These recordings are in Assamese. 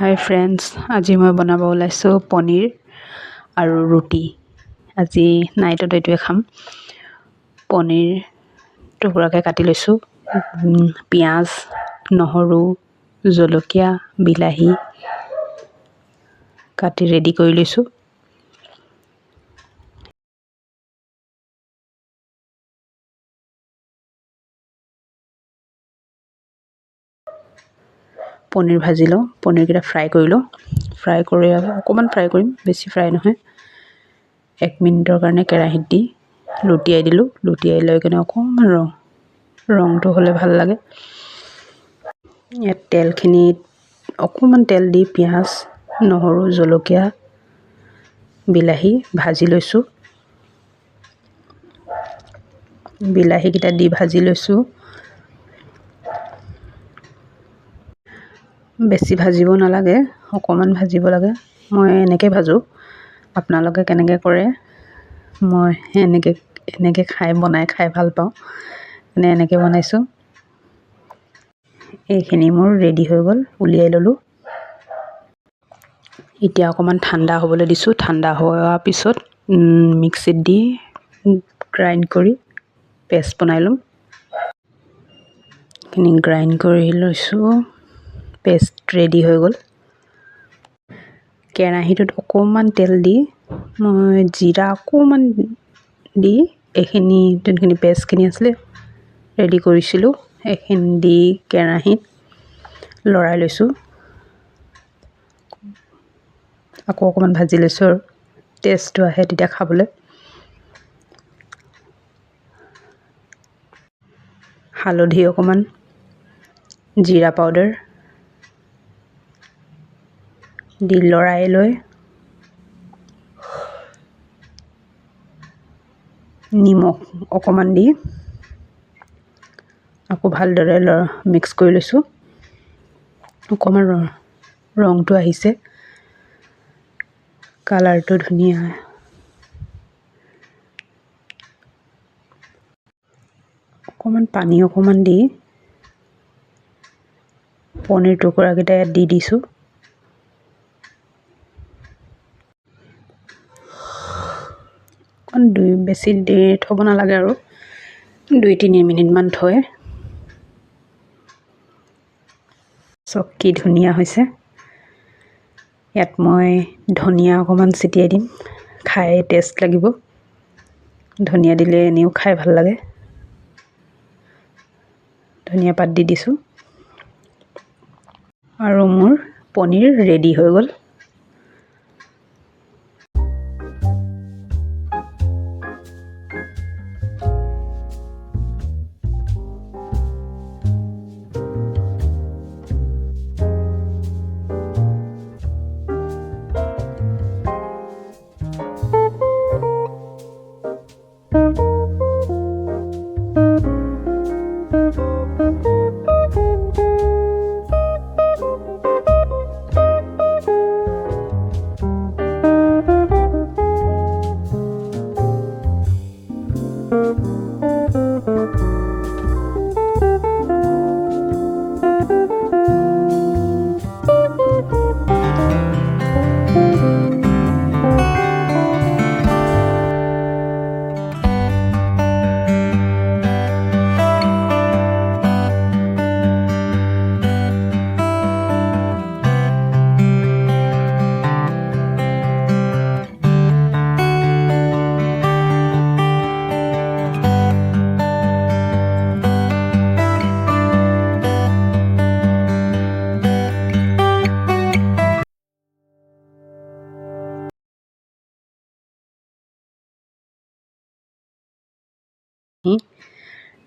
হাই ফ্ৰেণ্ডছ, আজি মই বনাব ওলাইছোঁ পনীৰ আৰু ৰুটি। আজি নাইটত এইটোৱে খাম। পনীৰ টুকুৰাকৈ কাটি লৈছোঁ। পিঁয়াজ, নহৰু, জলকীয়া, বিলাহী কাটি ৰেডি কৰি লৈছোঁ। পনীৰ ভাজি লওঁ। পনীৰকেইটা ফ্ৰাই কৰি লওঁ। ফ্ৰাই কৰি অকণমান ফ্ৰাই কৰিম, বেছি ফ্ৰাই নহয়। 1 মিনিটৰ কাৰণে কেৰাহীত দি লুটিয়াই দিলোঁ। লুটিয়াই লৈ কিনে অকণমান ৰংটো হ'লে ভাল লাগে। ইয়াত তেলখিনিত অকণমান তেল দি পিঁয়াজ, নহৰু, জলকীয়া, বিলাহী ভাজি লৈছোঁ। বিলাহীকেইটা দি ভাজি লৈছোঁ। বেছি ভাজিব নালাগে, অকণমান ভাজিব লাগে। মই এনেকৈ ভাজোঁ। আপোনালোকে কেনেকৈ কৰে? মই এনেকৈ বনাই খাই ভাল পাওঁ, এনেকৈ বনাইছোঁ। এইখিনি মোৰ ৰেডি হৈ গ'ল, উলিয়াই ল'লোঁ। এতিয়া অকণমান ঠাণ্ডা হ'বলৈ দিছোঁ। ঠাণ্ডা হোৱাৰ পিছত মিক্সিত দি গ্ৰাইণ্ড কৰি পেষ্ট বনাই ল'ম। এইখিনি গ্ৰাইণ্ড কৰি লৈছোঁ। পেষ্ট ৰেডি হৈ গ'ল। কেৰাহীটোত অকণমান তেল দি মই জিৰা অকণমান দি এইখিনি যোনখিনি পেষ্টখিনি আছিলে ৰেডি কৰিছিলোঁ, এইখিনি দি কেৰাহীত লৰাই লৈছোঁ। আকৌ অকণমান ভাজি লৈছোঁ আৰু টেষ্টটো আহে তেতিয়া খাবলৈ। হালধি অকণমান, জিৰা পাউডাৰ দি লৰাই লৈ নিমখ অকণমান দি আকৌ ভালদৰে মিক্স কৰি লৈছোঁ। অকণমান ৰংটো আহিছে, কালাৰটো ধুনীয়া। অকণমান পানী অকণমান দি পনীৰ টুকুৰাকেইটা ইয়াত দি দিছোঁ। বেছি দেৰি থ'ব নালাগে আৰু 2-3 মিনিটমান থৈ। চব কি ধুনীয়া হৈছে। ইয়াত মই ধনিয়া অকণমান ছটিয়াই দিম, খাই টেষ্ট লাগিব। ধনিয়া দিলে এনেও খাই ভাল লাগে। ধনিয়া পাত দি দিছোঁ আৰু মোৰ পনীৰ ৰেডি হৈ গ'ল।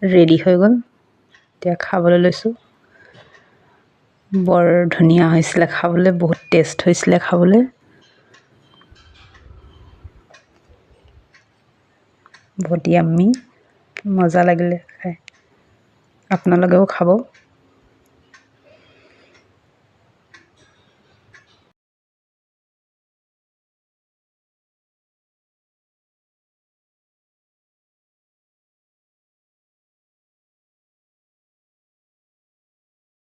ৰেডি হৈ গ'ল। এতিয়া খাবলৈ লৈছোঁ। বৰ ধুনীয়া হৈছিলে খাবলৈ, বহুত টেষ্ট হৈছিলে খাবলৈ। বহুত য়াম্মি, মজা লাগিলে খাই। আপোনালোকেও খাব।